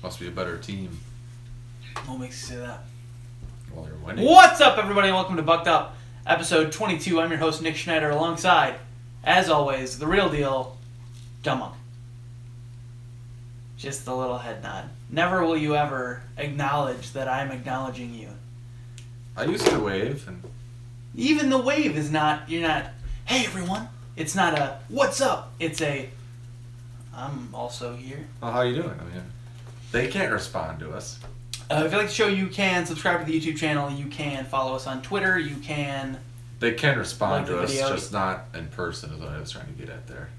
Must be a better team. What makes you say that? Well, they're winning. What's up, everybody, and welcome to Bucked Up, episode 22. I'm your host, Nick Schneider, alongside, as always, the real deal, Dumb Monk. Just a little head nod. Never will you ever acknowledge that I'm acknowledging you. I used to wave, and Even the wave is not, you're not, hey, everyone. It's not a, what's up? It's a, I'm also here. well, how you doing? I mean, they can't respond to us. If you like the show, you can subscribe to the YouTube channel. You can follow us on Twitter. You can... They can respond Like the to us, video. just not in person is what I was trying to get at there.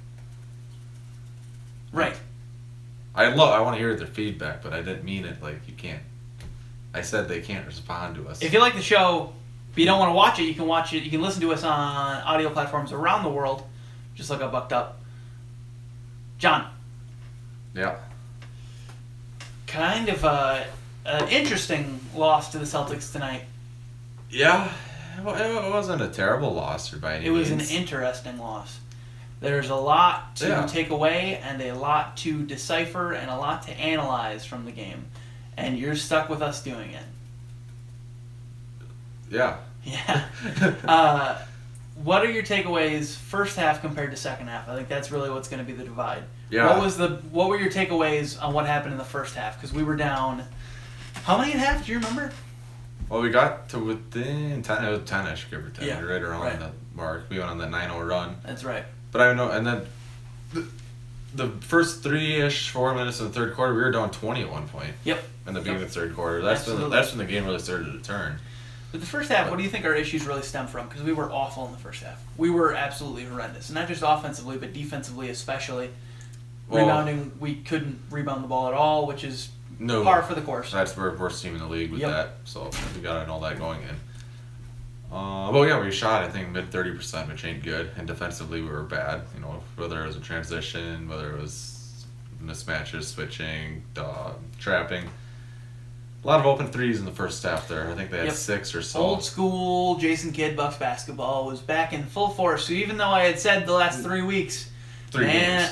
Right. I want to hear their feedback, but I didn't mean it like you can't. I said they can't respond to us. If you like the show, but you don't want to watch it, you can watch it. You can listen to us on audio platforms around the world. Just look up Bucked Up. John. Yeah. Kind of an interesting loss to the Celtics tonight. Yeah. It wasn't a terrible loss or by any It was means. an interesting loss. There's a lot to take away and a lot to decipher and a lot to analyze from the game. And you're stuck with us doing it. Yeah. Yeah. What are your takeaways first half compared to second half? I think that's really what's going to be the divide. Yeah. What were your takeaways on what happened in the first half? Because we were down, how many and a half? Do you remember? Well, we got to within 10, it was 10-ish, give or take, Yeah, right around right. the mark. We went on the 9-0 run. That's right. But I know, and then the first 3-ish, 4 minutes of the third quarter, we were down 20 at one point. Yep. In the beginning of the third quarter. That's when the game really started to turn. But the first half, what do you think our issues really stem from? Because we were awful in the first half. We were absolutely horrendous. And not just offensively, but defensively especially. Well, Rebounding, we couldn't rebound the ball at all, which is No. par for the course. That's the worst team in the league with Yep. that. So we got to know that going in. Well, yeah, we shot, I think, mid 30%, which ain't good. And defensively, we were bad. You know, whether it was a transition, whether it was mismatches, switching, trapping. A lot of open threes in the first half there. I think they had 6 or so. Old school Jason Kidd Bucks basketball was back in full force. So even though I had said the last 3 weeks, 3 games.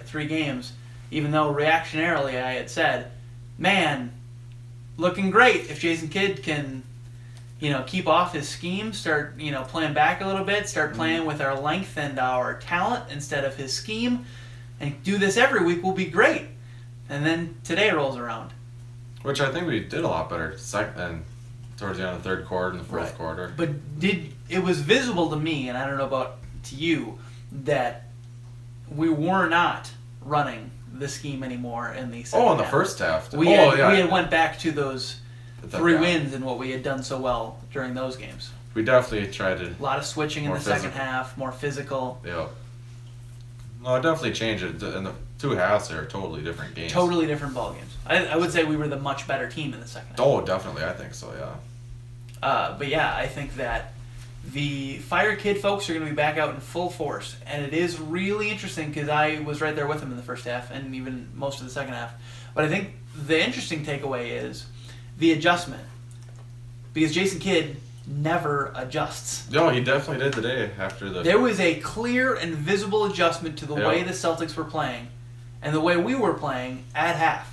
3 games, even though reactionarily I had said, man, looking great if Jason Kidd can, keep off his scheme, start, playing back a little bit, start playing with our length and our talent instead of his scheme, and do this every week, will be great. And then today rolls around. Which I think we did a lot better towards the end of the third quarter and the fourth quarter. But it was visible to me, and I don't know about to you, that we were not running the scheme anymore in the second half. In the first half. We had went back to those 3 wins and what we had done so well during those games. We definitely tried to... A lot of switching in the second half, more physical. Yeah. No, it definitely changed it. And the 2 halves are totally different games. Totally different ball games. I would say we were the much better team in the second half. Oh, definitely. I think so, yeah. But yeah, I think that the Fire Kid folks are going to be back out in full force. And it is really interesting because I was right there with them in the first half and even most of the second half. But I think the interesting takeaway is the adjustment. Because Jason Kidd never adjusts. No, he definitely did today after the... There was a clear and visible adjustment to the way the Celtics were playing and the way we were playing at half.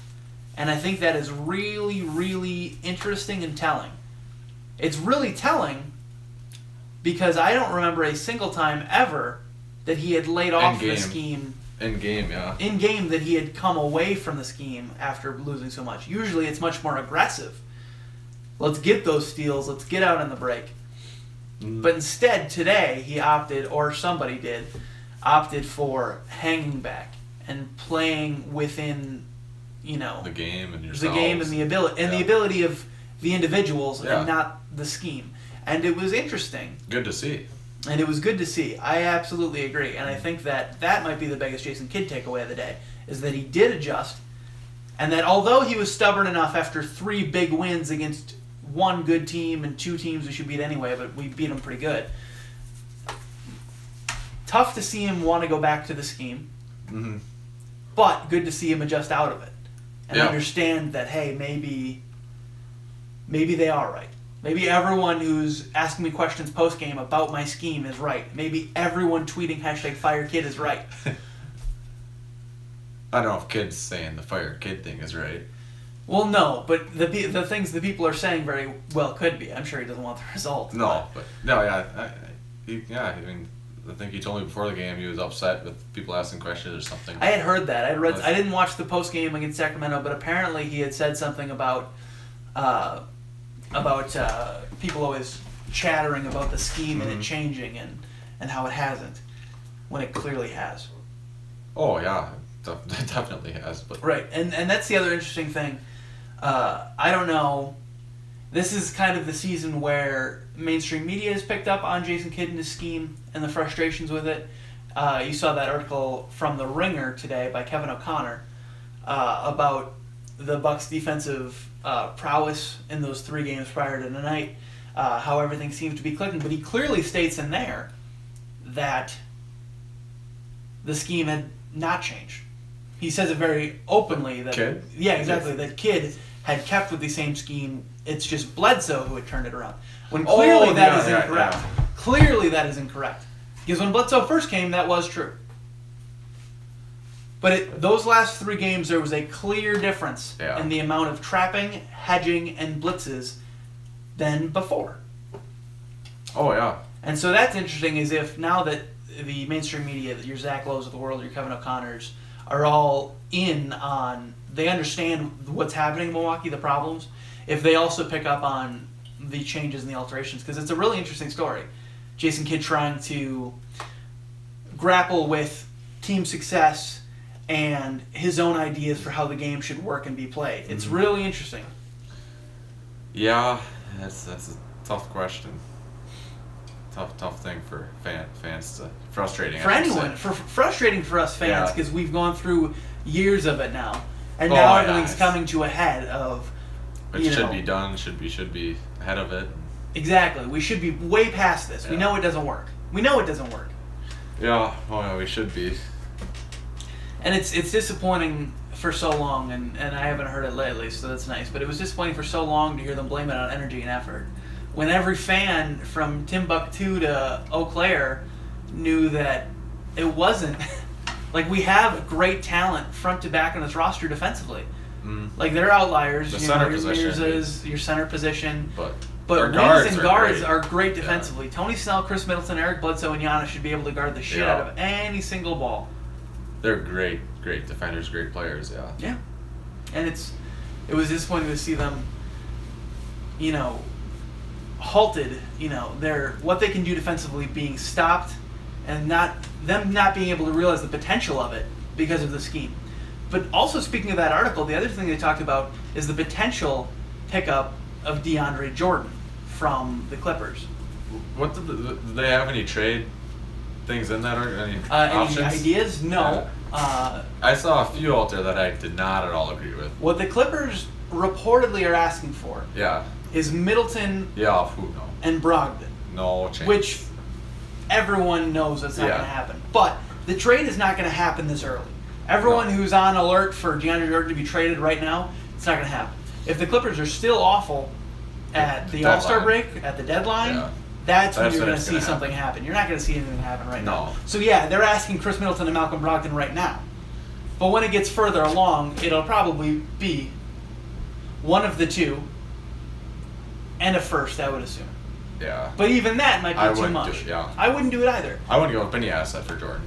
And I think that is really, really interesting and telling. It's really telling because I don't remember a single time ever that he had laid off the scheme. In game, yeah. In game, that he had come away from the scheme after losing so much. Usually it's much more aggressive. Let's get those steals. Let's get out on the break. But instead, today, he opted, or somebody did, opted for hanging back and playing within, the game and yourselves. The game and the ability of the individuals and not the scheme. And it was interesting. Good to see. And it was good to see. I absolutely agree. And I think that might be the biggest Jason Kidd takeaway of the day, is that he did adjust, and that although he was stubborn enough after 3 big wins against 1 good team and 2 teams we should beat anyway, but we beat them pretty good. Tough to see him want to go back to the scheme, but good to see him adjust out of it and understand that, hey, maybe they are right. Maybe everyone who's asking me questions post-game about my scheme is right. Maybe everyone tweeting #FireKid is right. I don't know if Kid's saying the Fire Kid thing is right. Well, no, but the things that people are saying very well could be. I'm sure he doesn't want the result. No, but no, yeah. I mean, I think he told me before the game he was upset with people asking questions or something. I had heard that. I didn't watch the post game against Sacramento, but apparently he had said something about people always chattering about the scheme and it changing and how it hasn't, when it clearly has. Oh yeah, it definitely has. But right, and that's the other interesting thing. I don't know. This is kind of the season where mainstream media has picked up on Jason Kidd and his scheme and the frustrations with it. You saw that article from The Ringer today by Kevin O'Connor about the Bucks' defensive prowess in those 3 games prior to tonight, how everything seems to be clicking. But he clearly states in there that the scheme had not changed. He says it very openly that Kidd? Yeah, exactly. That Kidd had kept with the same scheme. It's just Bledsoe who had turned it around. When clearly that is incorrect. Yeah. Clearly that is incorrect. Because when Bledsoe first came, that was true. But those last 3 games, there was a clear difference in the amount of trapping, hedging, and blitzes than before. Oh yeah. And so that's interesting, is if now that the mainstream media, your Zach Lowe's of the world, your Kevin O'Connors, are all in on, they understand what's happening in Milwaukee, the problems, if they also pick up on the changes and the alterations, because it's a really interesting story. Jason Kidd trying to grapple with team success and his own ideas for how the game should work and be played. It's really interesting. Yeah, that's a tough question. Tough thing for fans to frustrating. For anyone, frustrating for us fans, because we've gone through years of it now, and now everything's coming to a head of. It should be done. Should be ahead of it. Exactly. We should be way past this. We know it doesn't work. Yeah. Oh yeah, we should be. And it's disappointing for so long, and I haven't heard it lately, so that's nice. But it was disappointing for so long to hear them blame it on energy and effort, when every fan from Timbuktu to Eau Claire knew that it wasn't. Like, we have great talent front to back on this roster defensively. Like, they're outliers. The center position. Your center position. But wings and guards are great defensively. Yeah. Tony Snell, Chris Middleton, Eric Bledsoe, and Giannis should be able to guard the shit out of any single ball. They're great defenders, great players, yeah. Yeah. And it was disappointing to see them, halted, what they can do defensively being stopped, and not being able to realize the potential of it because of the scheme. But also, speaking of that article, the other thing they talked about is the potential pickup of Deandre Jordan from the Clippers. What did they have any trade things in that, or any options? Any ideas? No. Yeah. I saw a few out there that I did not at all agree with. What the Clippers reportedly are asking for is Middleton and Brogdon. No chance. Which everyone knows that's not going to happen. But the trade is not going to happen this early. Everyone who's on alert for DeAndre Jordan to be traded right now, it's not going to happen. If the Clippers are still awful at the All-Star break, at the deadline, that's when you're going to see something happen. You're not going to see anything happen right now. So they're asking Chris Middleton and Malcolm Brogdon right now. But when it gets further along, it'll probably be one of the two and a first, I would assume. Yeah. But even that might be too much. I wouldn't do it either. I wouldn't go with any asset for Jordan.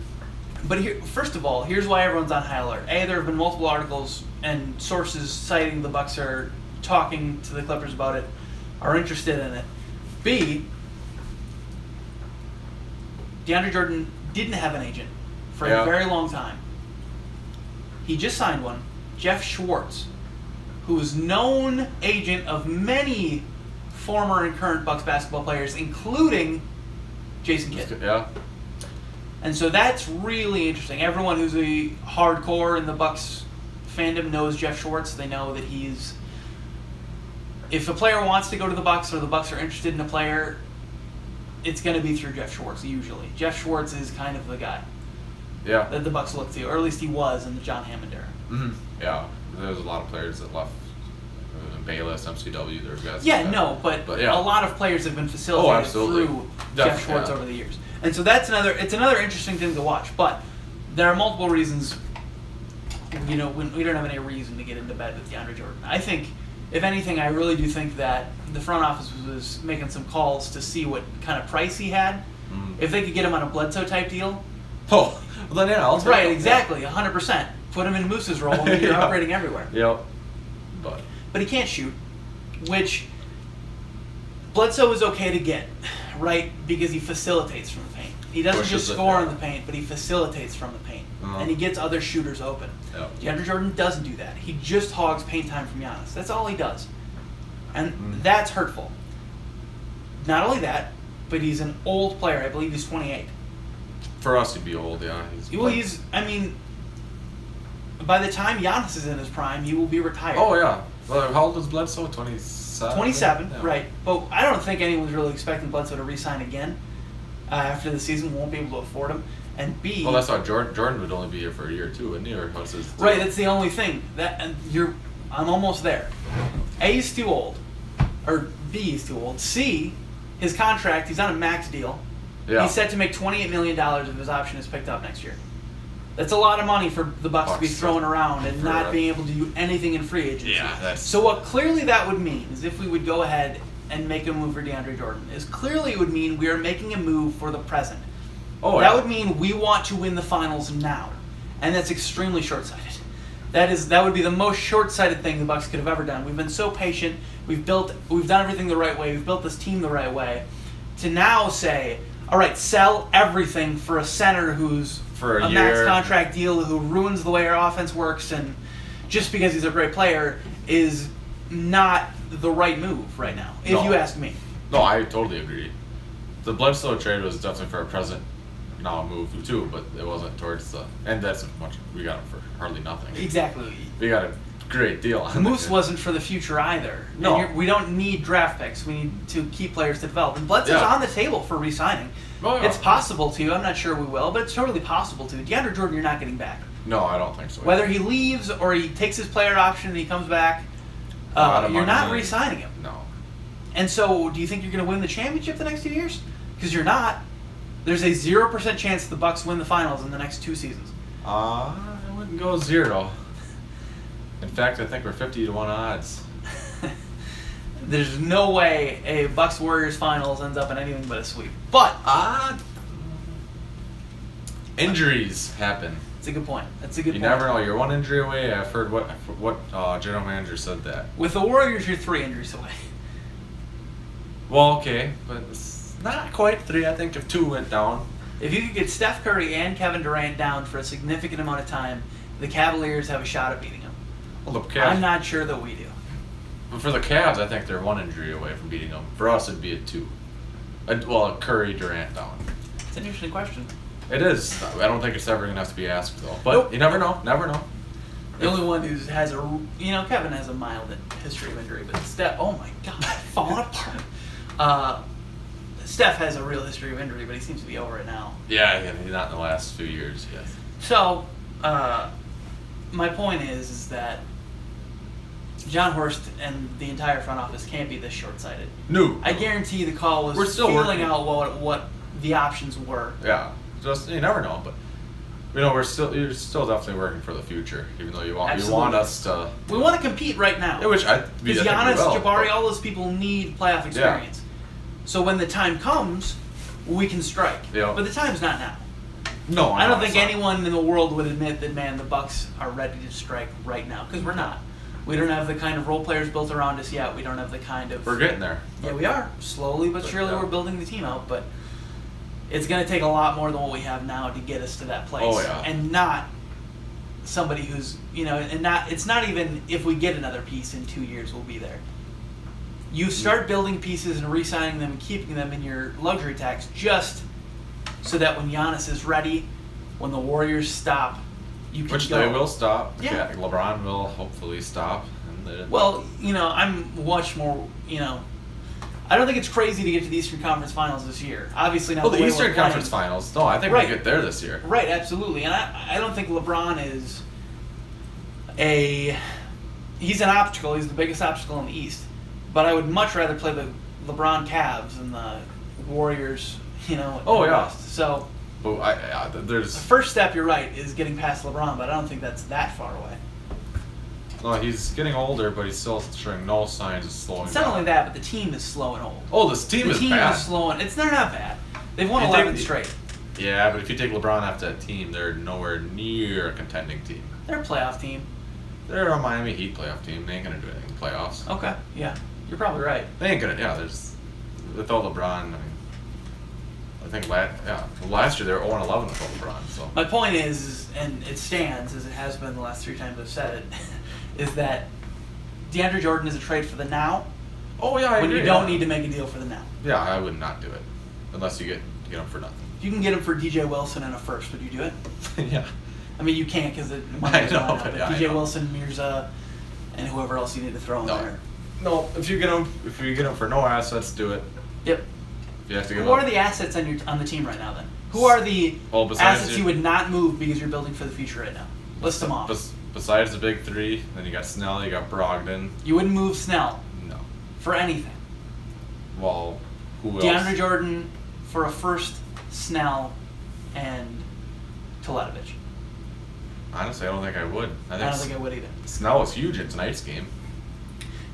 But first of all, here's why everyone's on high alert. A, there have been multiple articles and sources citing the Bucks are talking to the Clippers about it, are interested in it. B, DeAndre Jordan didn't have an agent for a very long time. He just signed one, Jeff Schwartz, who is known agent of many former and current Bucks basketball players, including Jason Kidd. Yeah. And so that's really interesting. Everyone who's a hardcore in the Bucks fandom knows Jeff Schwartz. They know that if a player wants to go to the Bucks or the Bucks are interested in a player, it's going to be through Jeff Schwartz usually. Jeff Schwartz is kind of the guy that the Bucks look to, or at least he was in the John Hammond era. Mm-hmm. Yeah, there's a lot of players that left. Bayless, MCW, there's guys. But a lot of players have been facilitated through Jeff Schwartz over the years. And so it's another interesting thing to watch. But there are multiple reasons we don't have any reason to get into bed with DeAndre Jordan. I think, if anything, I really do think that the front office was making some calls to see what kind of price he had. If they could get him on a Bledsoe type deal. Oh, well then yeah, I'll take Right, him. exactly, 100%. Put him in Moose's role, and you're Yeah. upgrading everywhere. Yep. But he can't shoot, which Bledsoe is okay to get, right? Because he facilitates from the paint. He doesn't Pushes just it, score yeah. in the paint, but he facilitates from the paint. Uh-huh. And he gets other shooters open. Yep. DeAndre Jordan doesn't do that. He just hogs paint time from Giannis. That's all he does. And Mm. that's hurtful. Not only that, but he's an old player. I believe he's 28. For us, he'd be old, yeah. By the time Giannis is in his prime, he will be retired. Oh, yeah. Well, how old is Bledsoe? 27? 27, Yeah. right. But I don't think anyone's really expecting Bledsoe to re-sign again after the season. Won't be able to afford him. And B... Well, that's why Jordan would only be here for a year, too, wouldn't he? Or what's his deal? Right, that's the only thing. I'm almost there. A, he's too old. Or B, he's too old. C, his contract, he's on a max deal. Yeah. He's set to make $28 million if his option is picked up next year. That's a lot of money for the Bucks to be throwing around and not being able to do anything in free agency. Yeah, that's... So what clearly that would mean is if we would go ahead and make a move for DeAndre Jordan, is clearly it would mean we are making a move for the present. Oh, that yeah. would mean we want to win the finals now. And that's extremely short-sighted. That would be the most short-sighted thing the Bucks could have ever done. We've been so patient. We've done everything the right way. We've built this team the right way. To now say, all right, sell everything for a center who's For a max year. contract deal, who ruins the way our offense works, and just because he's a great player is not the right move right now, if No. you ask me. No, I totally agree. The Bledsoe trade was definitely for a present now move, too, but it wasn't towards the... And that's much... We got him for hardly nothing. Exactly. We got a great deal on Moose it. wasn't for the future either. No. And we don't need draft picks. We need to keep players to develop. And Bledsoe's Yeah. on the table for re-signing. Oh, yeah. It's possible to. I'm not sure we will, but it's totally possible to. DeAndre Jordan, you're not getting back. No, I don't think so. Whether he leaves or he takes his player option and he comes back, Lot of you're not money. re-signing him. No. And so, do you think you're going to win the championship the next 2 years? Because you're not. There's a 0% chance the Bucks win the finals in the next 2 seasons. I wouldn't go 0. In fact, I think we're 50-1 odds. There's no way a Bucks Warriors finals ends up in anything but a sweep. But Injuries happen. it's a good point. That's a good You point. never know. You're one injury away. I've heard what general manager said that. With the Warriors, you're 3 injuries away. Well, okay, but it's not quite 3. I think if 2 went down. If you could get Steph Curry and Kevin Durant down for a significant amount of time, the Cavaliers have a shot at beating them. Well, the Cavs. I'm not sure that we do. But for the Cavs, I think they're 1 injury away from beating them. For us, it'd be a 2. A Curry Durant down. It's an interesting question. It is. I don't think it's ever gonna have to be asked though. But Nope. you never know. Never know. The only one who has Kevin has a mild history of injury, but Steph, oh my God, falling apart. Steph has a real history of injury, but he seems to be over it now. Yeah, not in the last few years. Yes. So, my point is that John Horst and the entire front office can't be this short-sighted. No. I guarantee the call was We're still feeling working. out what the options were. Yeah. Just you never know, but you're still definitely working for the future, even though you want Absolutely. us to. We want to compete right now. Yeah, which because Giannis, Jabari, all those people need playoff experience. So when the time comes, we can strike. Yeah. But the time's not now. No, I don't think anyone in the world would admit that, man, the Bucks are ready to strike right now, because we're not. We don't have the kind of role players built around us yet. We don't have the kind of... We're getting there. Yeah, we are. Slowly but surely yeah. we're building the team out, but it's going to take a lot more than what we have now to get us to that place. Oh, yeah. And not somebody who's, it's not even if we get another piece in 2 years, we'll be there. You start building pieces and re-signing them and keeping them in your luxury tax just so that when Giannis is ready, when the Warriors stop, you can Which go. they will stop. Yeah. LeBron will hopefully stop. Well, I'm much more, I don't think it's crazy to get to the Eastern Conference Finals this year. Obviously not Well, the the way Eastern we're Conference playing. Finals. No, I think Right. we get there this year. Right, absolutely. And I don't think LeBron is he's an obstacle. He's the biggest obstacle in the East. But I would much rather play the LeBron Cavs than the Warriors, in Oh, the yeah. West. So But The there's first step, you're right, is getting past LeBron, but I don't think that's that far away. no, he's getting older, but he's still showing no signs of slowing It's down. not only that, but the team is slow and old. Oh, this team The is team bad. is slow and they're not bad. They've won You 11 take- straight. Yeah, but if you take LeBron off that team, they're nowhere near a contending team. They're a playoff team. They're a Miami Heat playoff team. They ain't gonna do anything in the playoffs. Okay, yeah, you're probably right. They ain't gonna. Yeah, there's without LeBron. I mean, I think last year they were 0-11 without LeBron. So My point is, and it stands as it has been the last 3 times I've said it, is that Deandre Jordan is a trade for the now. oh yeah, I when agree, you don't yeah. need to make a deal for the now. Yeah, I would not do it unless you get him for nothing. If you can get him for DJ Wilson and a first, would you do it? Yeah. I mean, you can't because the I money's know, not up, but but yeah, I DJ know. Wilson, Mirza, and whoever else you need to throw in No. there. No, if you get him for no assets, do it. Yep. If you have to give Who up. are the assets on the team right now then? Who are the Well, besides assets you- you would not move because you're building for the future right now? List them off. Besides the big three, then you got Snell, you got Brogdon. You wouldn't move Snell No. for anything. Well, who else? DeAndre Jordan for a first, Snell, and Teletovic. Honestly, I don't think I would. I don't think I would either. Snell was huge in tonight's game.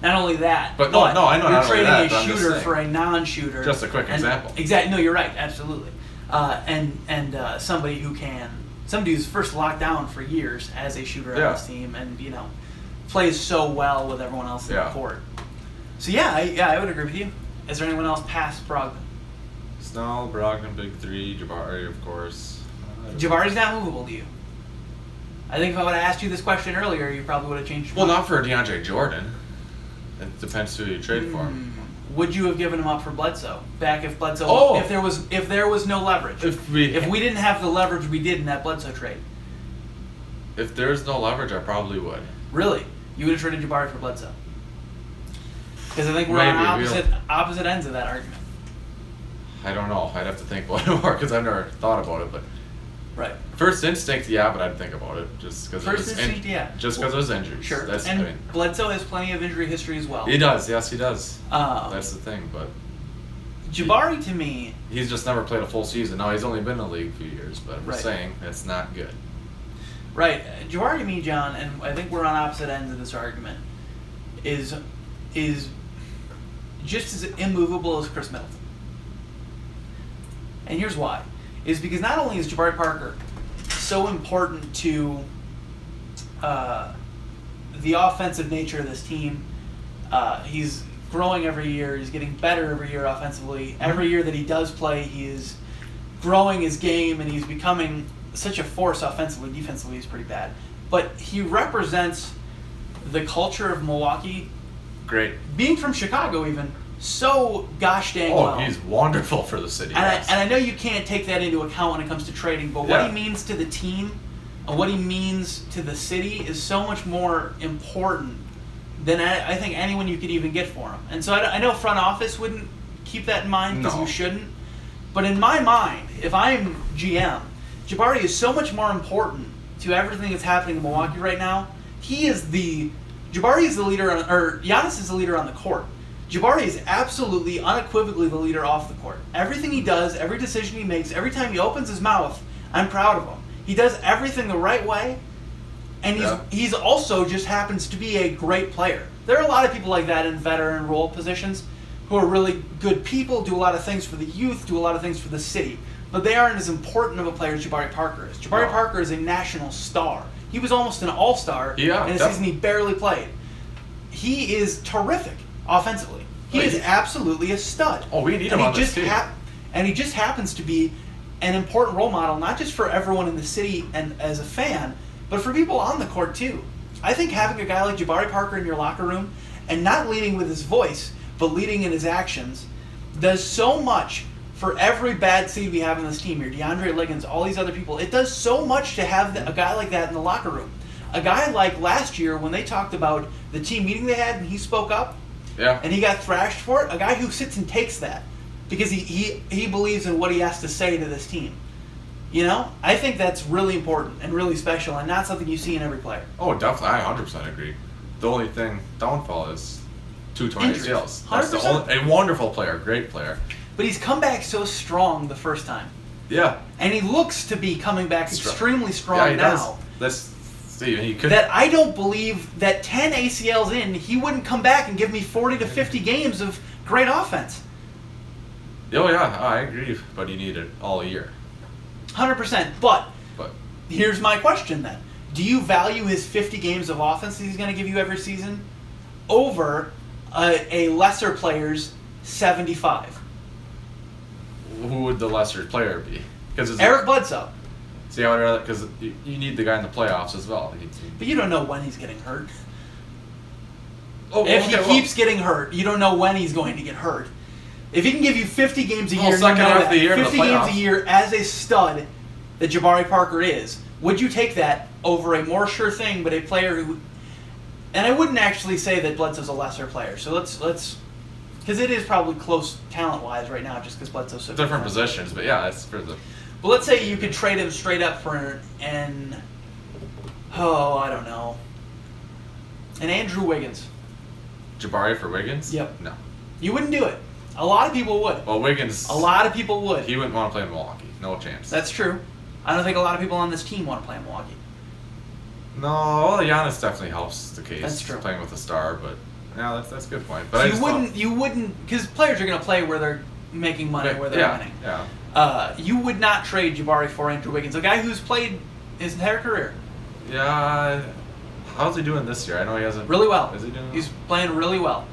Not only that, But no, I know you're not only trading that, a but I'm just shooter saying. for a non-shooter. Just a quick example. Exactly. No, you're right. Absolutely. And somebody who's first locked down for years as a shooter Yeah. on this team, and plays so well with everyone else in Yeah. the court. So I would agree with you. Is there anyone else past Brogdon? Snell, Brogdon, big three, Jabari, of course. Jabari's not movable to you. I think if I would have asked you this question earlier, you probably would have changed your Well, mind. not for DeAndre Jordan. It depends who you trade for him. Would you have given him up for Bledsoe? Back if Bledsoe, Oh! if there was no leverage, If we didn't have the leverage we did in that Bledsoe trade, if there's no leverage, I probably would. really, you would have traded Jabari for Bledsoe? Because I think we're on opposite ends of that argument. I don't know. I'd have to think about it more because I've never thought about it. But Right. first instinct, yeah, but I'd think about it just because First instinct, yeah. Just because it was injuries. Sure. That's and I mean, Bledsoe has plenty of injury history as well. he does. Yes, he does. Um, That's the thing. But Jabari to me, he's just never played a full season. Now he's only been in the league a few years, but I'm Right. just saying it's not good. right? Jabari to me, John, and I think we're on opposite ends of this argument, is just as immovable as Chris Middleton. And here's why. Is because not only is Jabari Parker so important to the offensive nature of this team, he's growing every year, he's getting better every year offensively. Every year that he does play, he is growing his game and he's becoming such a force offensively. Defensively, he's pretty bad. But he represents the culture of Milwaukee, Great. being from Chicago even, so gosh dang Oh, well. he's wonderful for the city. And yes. I know you can't take that into account when it comes to trading, but what Yeah. he means to the team and what he means to the city is so much more important than I think anyone you could even get for him. And so I know front office wouldn't keep that in mind because No. you shouldn't. But in my mind, if I'm GM, Jabari is so much more important to everything that's happening in Milwaukee right now. Jabari is the leader, or Giannis is the leader on the court. Jabari is absolutely, unequivocally the leader off the court. Everything he does, every decision he makes, every time he opens his mouth, I'm proud of him. He does everything the right way, and he's also just happens to be a great player. There are a lot of people like that in veteran role positions who are really good people, do a lot of things for the youth, do a lot of things for the city, but they aren't as important of a player as Jabari Parker is. Jabari No. Parker is a national star. He was almost an all-star in a season he barely played. He is terrific offensively. He is absolutely a stud. Oh, we need him on this team. And he just happens to be an important role model, not just for everyone in the city and as a fan, but for people on the court too. I think having a guy like Jabari Parker in your locker room and not leading with his voice, but leading in his actions, does so much for every bad seed we have in this team here. DeAndre Liggins, all these other people. It does so much to have a guy like that in the locker room. A guy like last year when they talked about the team meeting they had and he spoke up, and he got thrashed for it. A guy who sits and takes that because he believes in what he has to say to this team. You know, I think that's really important and really special, and not something you see in every player. Oh, definitely. I 100% agree. The only downfall is 220 ACLs. That's 100%. a wonderful player, great player. But he's come back so strong the first time. Yeah. And he looks to be coming back extremely strong Yeah, he now. does. He could. That I don't believe that 10 ACLs in, he wouldn't come back and give me 40 to 50 games of great offense. Oh, yeah, I agree. But you need it all year. 100%. But But here's my question then. Do you value his 50 games of offense that he's going to give you every season over a lesser player's 75? who would the lesser player be? Because Eric Bledsoe. See, I would rather, because you need the guy in the playoffs as well. But you don't know when he's getting hurt. Oh, If he keeps getting hurt, you don't know when he's going to get hurt. If he can give you 50 games a year, second you know half that. of the year in the 50 games a playoffs. year as a stud that Jabari Parker is, would you take that over a more sure thing, but a player who... And I wouldn't actually say that Bledsoe's a lesser player. So let's because it is probably close talent-wise right now just because Bledsoe's so different positions, but yeah, that's for the... But let's say you could trade him straight up for an Andrew Wiggins. Jabari for Wiggins? Yep. No. You wouldn't do it. A lot of people would. Well, Wiggins... A lot of people would. He wouldn't want to play in Milwaukee. No chance. That's true. I don't think a lot of people on this team want to play in Milwaukee. No, well, Giannis definitely helps the case. That's true. Playing with a star, but... Yeah, that's a good point. But So you wouldn't, because players are going to play where they're making money, where they're winning. Yeah. You would not trade Jabari for Andrew Wiggins, a guy who's played his entire career Yeah. How's he doing this year? I know he hasn't... really well. Is he doing He's playing really well.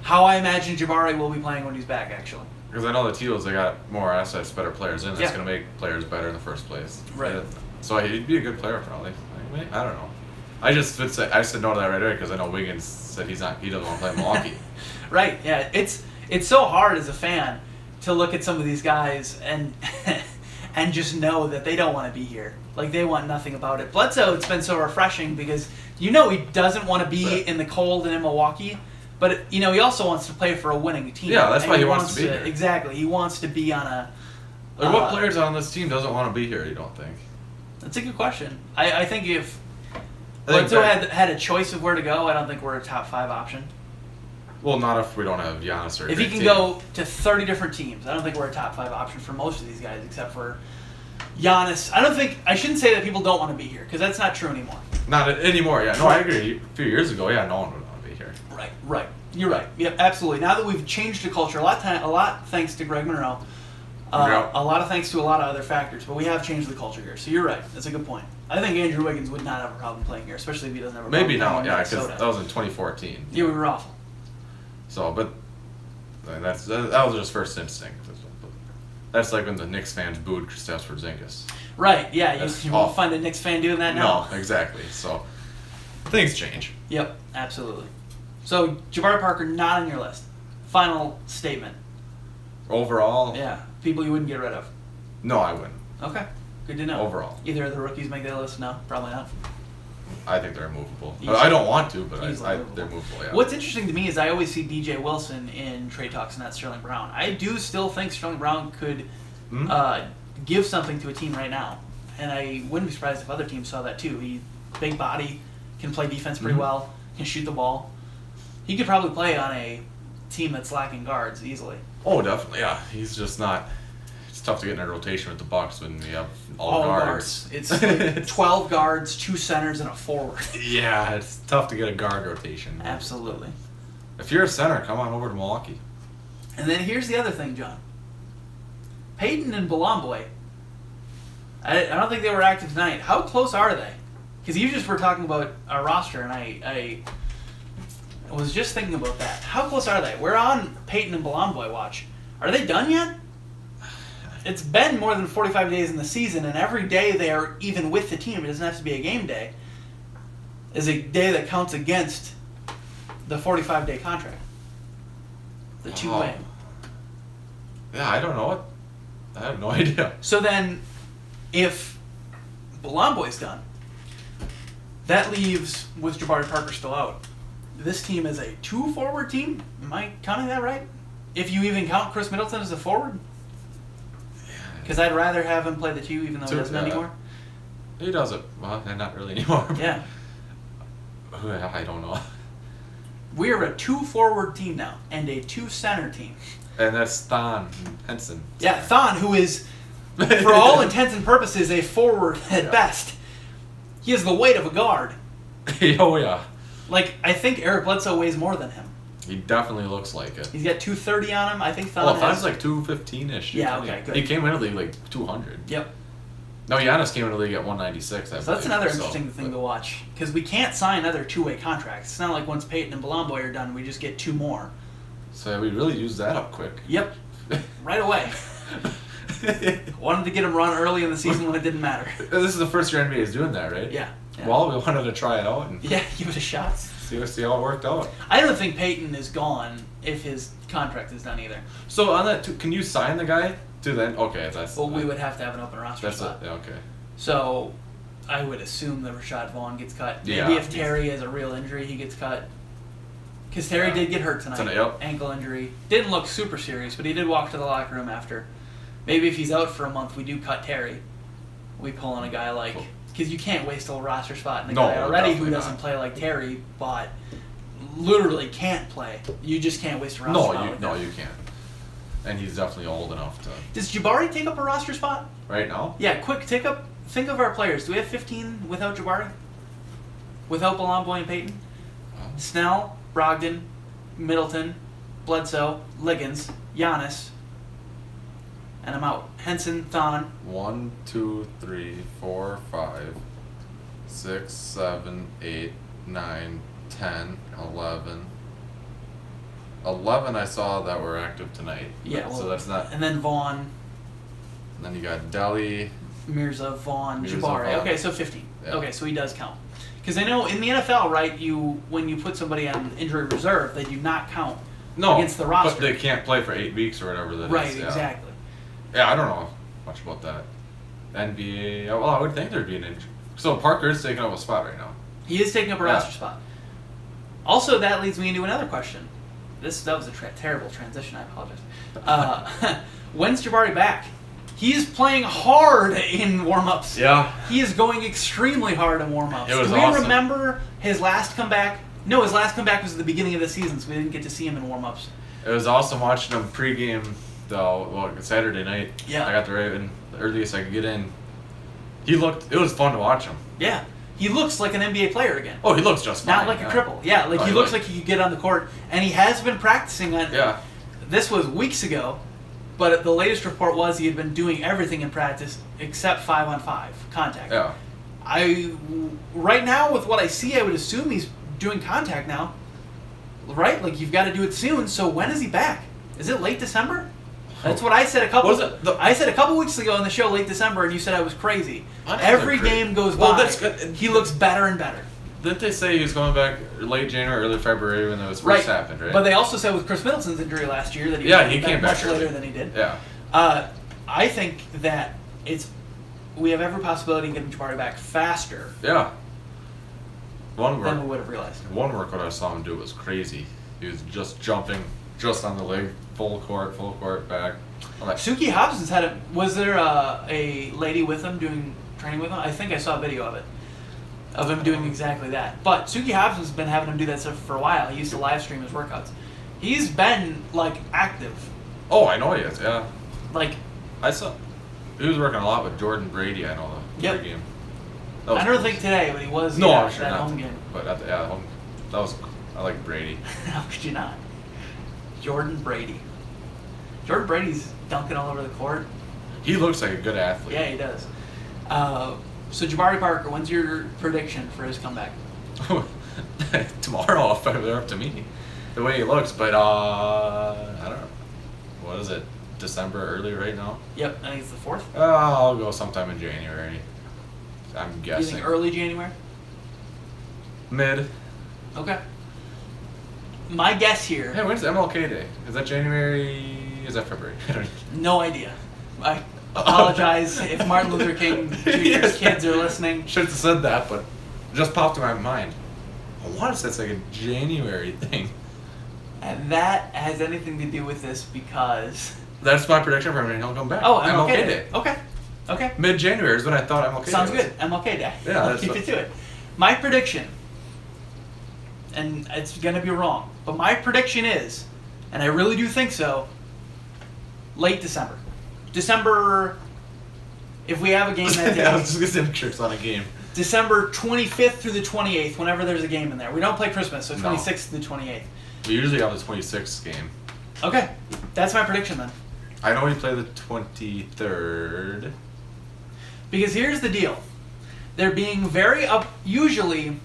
How I imagine Jabari will be playing when he's back, actually. Because I know the Teals, they got more assets, better players in. That's Yeah. going to make players better in the first place. Right. So he'd be a good player probably. I don't know. I said no to that right away because I know Wiggins said he doesn't want to play in Milwaukee. Right. Yeah. It's so hard as a fan to look at some of these guys and and just know that they don't want to be here. Like they want nothing about it. Bledsoe, it's been so refreshing because he doesn't want to be in the cold and in Milwaukee, but he also wants to play for a winning team. Yeah, that's why he wants to be here. Exactly. He wants to be on a. Like what players on this team doesn't want to be here? You don't think? That's a good question. I think if Bledsoe had a choice of where to go, I don't think we're a top 5 option. Well, not if we don't have Giannis or. If he can go to 30 different teams, I don't think we're a top 5 option for most of these guys, except for Giannis. I shouldn't say that people don't want to be here, because that's not true anymore. Not anymore, yeah. No, I agree. A few years ago, yeah, no one would want to be here. Right. You're right. Yep, absolutely. Now that we've changed the culture, a lot thanks to Greg Monroe, a lot of thanks to a lot of other factors, but we have changed the culture here. So you're right. That's a good point. I think Andrew Wiggins would not have a problem playing here, especially if he doesn't have a problem Maybe playing now, in yeah, because Minnesota. that was in 2014. Yeah, we were awful. So, but that was just first instinct. That's like when the Knicks fans booed Kristaps Porzingis. Right, yeah, That's you won't awful. find a Knicks fan doing that now. No, exactly. So, things change. Yep, absolutely. So, Jabari Parker, not on your list. Final statement. Overall, Yeah, people you wouldn't get rid of. no, I wouldn't. Okay, good to know. Overall. Either of the rookies make that list? No, probably not. I think they're movable. Easily. I don't want to, but Easily they're movable, yeah. What's interesting to me is I always see DJ Wilson in trade talks and not Sterling Brown. I do still think Sterling Brown could give something to a team right now. And I wouldn't be surprised if other teams saw that too. He big body, can play defense pretty well, can shoot the ball. He could probably play on a team that's lacking guards easily. Oh, definitely, yeah. He's just not... It's tough to get in a rotation with the Bucks when you have all guards. It's like 12 guards, 2 centers, and a forward. Yeah, it's tough to get a guard rotation. Absolutely. If you're a center, come on over to Milwaukee. And then here's the other thing, John. Payton and Belamboy. I don't think they were active tonight. How close are they? Because you just were talking about our roster, and I was just thinking about that. How close are they? We're on Payton and Belamboy watch. Are they done yet? It's been more than 45 days in the season, and every day they are even with the team. It doesn't have to be a game day. Is a day that counts against the 45-day contract. The two-way. Yeah, I don't know. I have no idea. So then, if Belamboy's done, that leaves, with Jabari Parker still out, this team is a 2-forward team? Am I counting that right? If you even count Chris Middleton as a forward? Because I'd rather have him play the 2 even though he doesn't anymore. He does it. Well, not really anymore. Yeah. I don't know. We're a 2-forward team now, and a 2-center team. And that's Thon Henson. Yeah, Thon, who is for all intents and purposes, a forward at best. He has the weight of a guard. Oh, yeah. Like, I think Eric Bledsoe weighs more than him. He definitely looks like it. He's got 230 on him. I think Well, Thon Thon's like 215-ish. Yeah, okay, good. He came into the league like 200. Yep. No, Giannis came into the league at 196, I So that's believe, another interesting thing to watch. Because we can't sign other two-way contracts. It's not like once Peyton and Belamboy are done, we just get 2 more. So we really used that up quick. Yep. Right away. Wanted to get him run early in the season when it didn't matter. This is the first year NBA is doing that, right? Yeah. Well, we wanted to try it out and Yeah, give it a shot. see how it worked out. I don't think Peyton is gone if his contract is done either. So on that, can you sign the guy to then? Okay, that's. Well, we would have to have an open roster That's spot. it. Yeah, okay. So I would assume that Rashad Vaughn gets cut. Maybe Yeah. if Terry has a real injury, he gets cut. Because Terry did get hurt tonight. Yep. Ankle injury. Didn't look super serious, but he did walk to the locker room after. Maybe if he's out for a month, we do cut Terry. We pull in a guy like... Because you can't waste a whole roster spot in a guy already who doesn't play like Terry, but literally can't play. You just can't waste a roster spot. No, you can't. And he's definitely old enough to. Does Jabari take up a roster spot? Right now? Yeah, quick, think of our players. Do we have 15 without Jabari? Without Belamboy and Peyton? Snell, Brogdon, Middleton, Bledsoe, Liggins, Giannis, and I'm out. Henson, Thon. 1, 2, 3, 4, 5, 6, 7, 8, 9, 10, 11. 11 I saw that were active tonight. Yeah, well, so that's not. And then Vaughn, And then you got Delhi. Mirza, Vaughn, Mirza, Jabari. Vaughn. Okay, so 15. Yeah. Okay, so he does count. Because I know in the NFL, right, when you put somebody on injury reserve, they do not count against the roster. But they can't play for 8 weeks or whatever that is. Right, Yeah. exactly. Yeah, I don't know much about that. NBA. Well, I would think there'd be an injury. So Parker's taking up a spot right now. He is taking up a roster spot. Also, that leads me into another question. That was a terrible transition. I apologize. When's Jabari back? He's playing hard in warm-ups. Yeah. He is going extremely hard in warm-ups. It was Do we awesome. remember his last comeback? No, his last comeback was at the beginning of the season, so we didn't get to see him in warm-ups. It was awesome watching him pregame, though. Well, Saturday night. Yeah. I got there the earliest I could get in. It was fun to watch him. Yeah. He looks like an NBA player again. Oh, he looks just fine. Not like a cripple. Yeah, like he looks like he could get on the court, and he has been practicing on. Yeah. This was weeks ago, but the latest report was he had been doing everything in practice except 5-on-5 contact. Yeah. Right now, with what I see, I would assume he's doing contact now. Right? Like you've got to do it soon. So when is he back? Is it late December? That's what I said I said a couple weeks ago on the show, late December, and you said I was crazy. Every game goes by, he looks better and better. Didn't they say he was going back late January, early February when that was first happened, right? But they also said with Chris Middleton's injury last year that he came back much later than he did. Yeah. I think that we have every possibility of getting Jabari back faster Yeah. than we would have realized. One workout I saw him do was crazy. He was just jumping just on the leg, full court, back. I'm like, Suki Hobson's had it. Was there a lady with him doing training with him? I think I saw a video of it, of him doing exactly that. But Suki Hobson's been having him do that stuff for a while. He used to live stream his workouts. He's been active. oh, I know he is. Yeah. Like I saw. He was working a lot with Jordan Brady. I know the Yep. game. I don't think today, but he was. No, yeah, I'm sure that not. home game. But home, that was. I like Brady. How could you not? Jordan Brady. Jordan Brady's dunking all over the court. He looks like a good athlete. Yeah, he does. So Jabari Parker, when's your prediction for his comeback? Tomorrow, if they're up to me, the way he looks. But I don't know. What is it? December early right now? Yep, I think it's the 4th. I'll go sometime in January. I'm You guessing. think early January? Mid. Okay. My guess here. Hey, when's MLK Day? Is that January? Is that February? I don't know. No idea. I apologize if Martin Luther King Jr.'s kids are listening. Should have said that, but it just popped in my mind. I want to say it's like a January thing. And that has anything to do with this because... That's my prediction for him, and he'll come back. Oh, MLK Day. Okay. Mid-January is when I thought MLK Day Sounds was. good. MLK Day. Yeah, I'll that's keep what- it to it. My prediction, and it's going to be wrong, but my prediction is, and I really do think so, late December. December if we have a game that day, I was just gonna say make sure it's on a game. December 25th through the 28th, whenever there's a game in there. We don't play Christmas, so 26th through the 28th. We usually have the 26th game. Okay, that's my prediction then. I know we play the 23rd. Because here's the deal. They're being very up. Usually,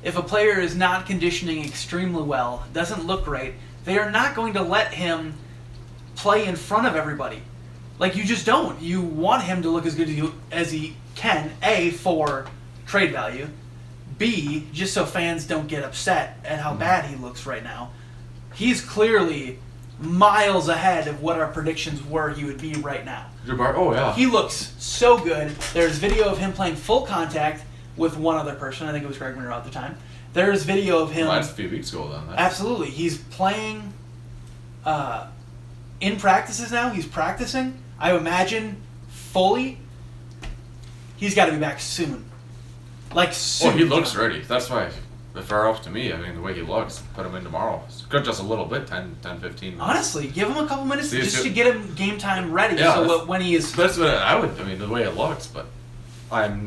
if a player is not conditioning extremely well, doesn't look great, they are not going to let him play in front of everybody. Like, you just don't. You want him to look as good as he can, A, for trade value, B, just so fans don't get upset at how bad he looks right now. He's clearly miles ahead of what our predictions were he would be right now. Jabari, oh yeah. He looks so good. There's video of him playing full contact with one other person. I think it was Greg Monroe at the time. There's video of him. Well, that's a few weeks ago then. Absolutely. He's playing in practices now. He's practicing. I imagine fully. He's got to be back soon. Like soon. Oh, he looks ready. That's why, if they're up to me, I mean, the way he looks, put him in tomorrow. It's good, just a little bit, 10, 15 minutes. Honestly, give him a couple minutes just to get him game time ready. Yeah, so when he is. That's what I would. I mean, the way it looks, but I'm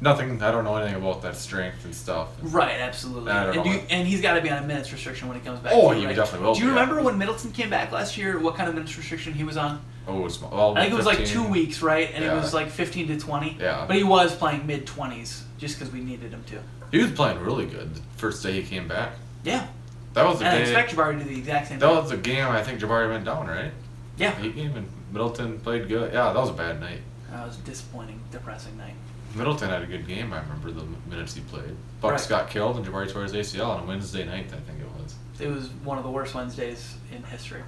nothing. I don't know anything about that strength and stuff. Right, absolutely. And he's got to be on a minutes restriction when he comes back. Oh, too, he right? definitely will. Do you remember when Middleton came back last year? What kind of minutes restriction he was on? Oh, it's well, I think it was 15. like 2 weeks, right? And Yeah. it was like 15 to 20. Yeah. But he was playing mid-20s just because we needed him to. He was playing really good the first day he came back. Yeah. That was the And I day. expect Jabari to do the exact same That thing. was the game. I think Jabari went down, right? Yeah. He came and Middleton played good. Yeah, that was a bad night. That was a disappointing, depressing night. Middleton had a good game. I remember the minutes he played. Bucks Right. got killed and Jabari tore his ACL on a Wednesday night. I think it was. It was one of the worst Wednesdays in history.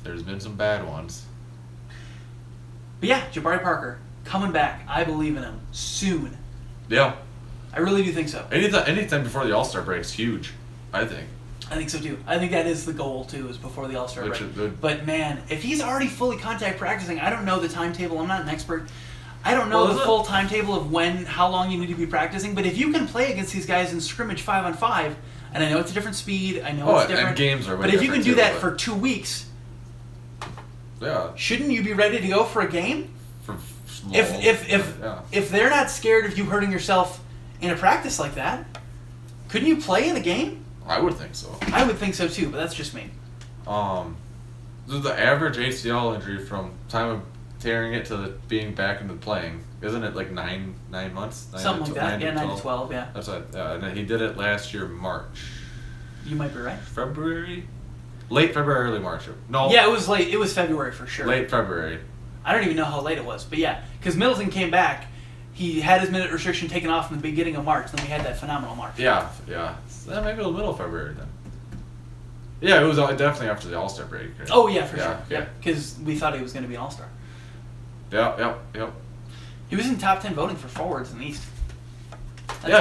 There's been some bad ones. But yeah, Jabari Parker, coming back. I believe in him. Soon. Yeah. I really do think so. Anytime before the All-Star break is huge, I think. I think so too. I think that is the goal too, is before the All-Star break. But man, if he's already fully contact practicing, I don't know the timetable. I'm not an expert. I don't know the full timetable of how long you need to be practicing. But if you can play against these guys in scrimmage 5-on-5, and I know it's a different speed, I know it's different. And games are way but if you can different do too, that for 2 weeks, yeah, shouldn't you be ready to go for a game? for small, If they're not scared of you hurting yourself in a practice like that, couldn't you play in a game? I would think so. I would think so too, but that's just me. The average ACL injury from time of tearing it to being back into playing, isn't it like 9 months? Something like that. Yeah, 9 to 12. Yeah. That's what. And he did it last year, March. You might be right. February, late February, early March. No. Yeah, it was late. It was February for sure. Late February. I don't even know how late it was, but yeah, because Middleton came back. He had his minute restriction taken off in the beginning of March. Then we had that phenomenal March. Yeah. So maybe the middle of February then. Yeah, it was definitely after the All-Star break. Right? Oh yeah, for sure. Okay. Yeah, because we thought he was going to be an All-Star. Yep. He was in top 10 voting for forwards in the East. He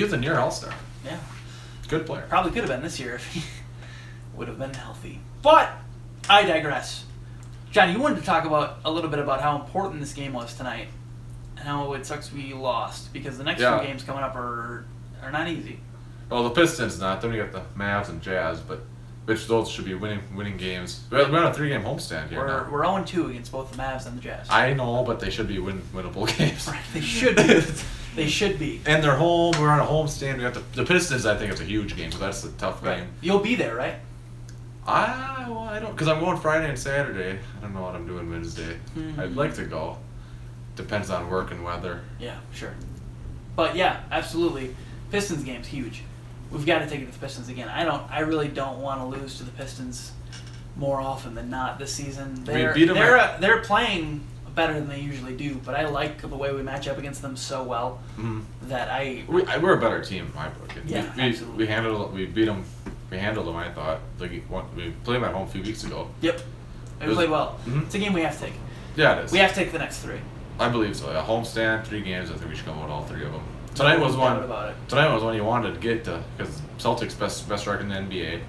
was a near All-Star. Yeah. Good player. Probably could have been this year if he would have been healthy. But I digress. John, you wanted to talk a little bit about how important this game was tonight, and how it sucks we lost, because the next few games coming up are not easy. Well, the Pistons not. Then we got the Mavs and Jazz, but which those should be winning games. We're on a 3-game homestand here now. We're 0-2 against both the Mavs and the Jazz. I know, but they should be winnable games. Right, they should be. They should be. And they're home. We're on a homestand. We got the Pistons. I think it's a huge game, so that's a tough game. You'll be there, right? I don't, because I'm going Friday and Saturday. I don't know what I'm doing Wednesday. Mm-hmm. I'd like to go. Depends on work and weather. Yeah, sure. But yeah, absolutely. Pistons game's huge. We've got to take it to the Pistons again. I really don't want to lose to the Pistons more often than not this season. They're playing better than they usually do, but I like the way we match up against them so well that we're a better team in my book. Absolutely. We beat them. We handled them. I thought we played them at home a few weeks ago. Yep, we played well. Mm-hmm. It's a game we have to take. Yeah, it is. We have to take the next 3. I believe so. A homestand, 3 games. I think we should come out all 3 of them. Tonight was one you wanted to get to, because Celtics best record in the NBA.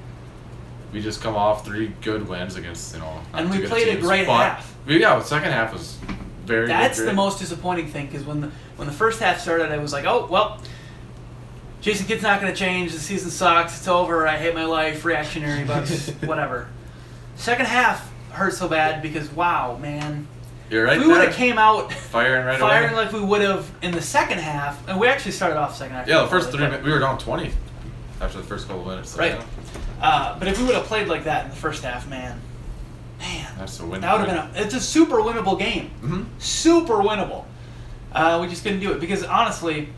We just come off 3 good wins against and we played a great half. The second half was very. That's the most disappointing thing, because when the first half started, I was like, oh well, Jason Kidd's not going to change. The season sucks. It's over. I hate my life. Reactionary Bucks. Whatever. Second half hurt so bad because wow, man, You're right If we would there. have came out Firing right firing away. like we would have in the second half, and we actually started off the second half. Yeah, the first 3 minutes, we were down 20 after the first couple of minutes. So Right. yeah. But if we would have played like that in the first half, man, That's a win. that would have been it's a super winnable game. Mm-hmm. Super winnable. We just couldn't do it because honestly,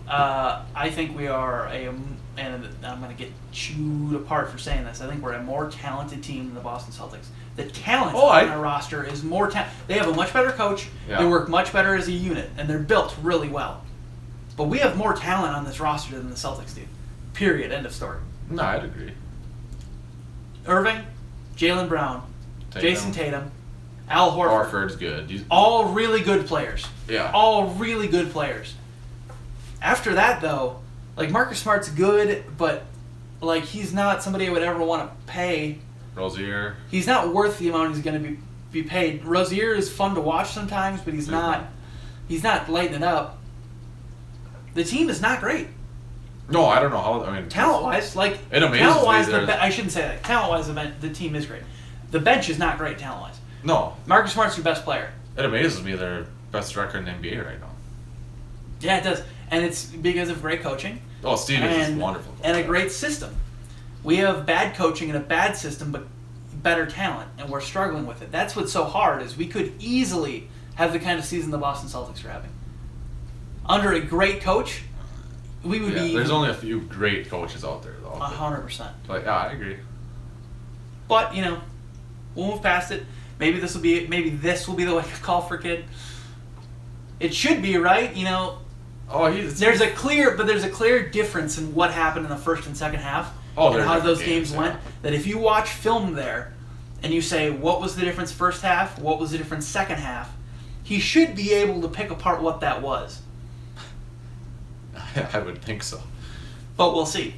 I think we are and I'm going to get chewed apart for saying this. I think we're a more talented team than the Boston Celtics. The talent on our roster is more They have a much better coach. Yeah. They work much better as a unit, and they're built really well. But we have more talent on this roster than the Celtics do. Period. End of story. No, I'd agree. Irving, Jaylen Brown, Jason Tatum, Al Horford. Horford's good. All really good players. Yeah. All really good players. After that, though, like Marcus Smart's good, but like he's not somebody I would ever want to pay. Rozier. He's not worth the amount he's going to be paid. Rozier is fun to watch sometimes, but he's not lighting it up. The team is not great. No, I don't know how. I mean, Talent-wise, like it amazes talent-wise, me. I shouldn't say that. Talent-wise, the team is great. The bench is not great talent-wise. No, Marcus Smart's your best player. it amazes me their best record in the NBA right now. Yeah, it does, and it's because of great coaching. Oh, Steve is just wonderful. And a great system. We have bad coaching and a bad system, but better talent, and we're struggling with it. That's what's so hard, is we could easily have the kind of season the Boston Celtics are having. Under a great coach, we would be... There's only a few great coaches out there, though. 100%. But yeah, I agree. But, we'll move past it. Maybe this will be the wake-up call for Kid. It should be, right? Oh, there's a clear difference in what happened in the first and second half. And how those games went. That if you watch film there and you say, what was the difference first half, what was the difference second half, he should be able to pick apart what that was. I would think so. But we'll see.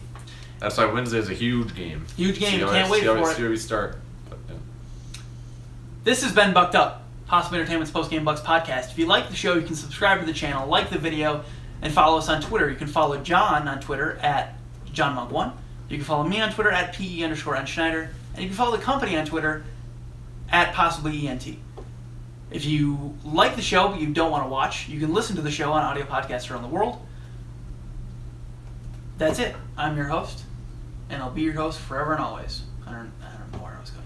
That's why Wednesday's a huge game. Huge game. Can't wait for it. See how we start. But, yeah. This has been Bucked Up, Possible Entertainment's Post-Game Bucks podcast. If you like the show, you can subscribe to the channel, like the video, and follow us on Twitter. You can follow John on Twitter at JohnMonk1. You can follow me on Twitter at PE_NSchneider. And you can follow the company on Twitter at PossiblyENT. If you like the show but you don't want to watch, you can listen to the show on audio podcasts around the world. That's it. I'm your host, and I'll be your host forever and always. I don't know where I was going.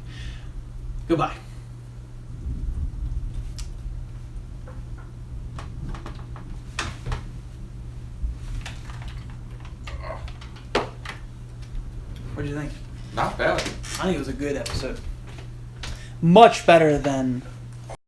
Goodbye. What do you think? Not bad. I think it was a good episode. Much better than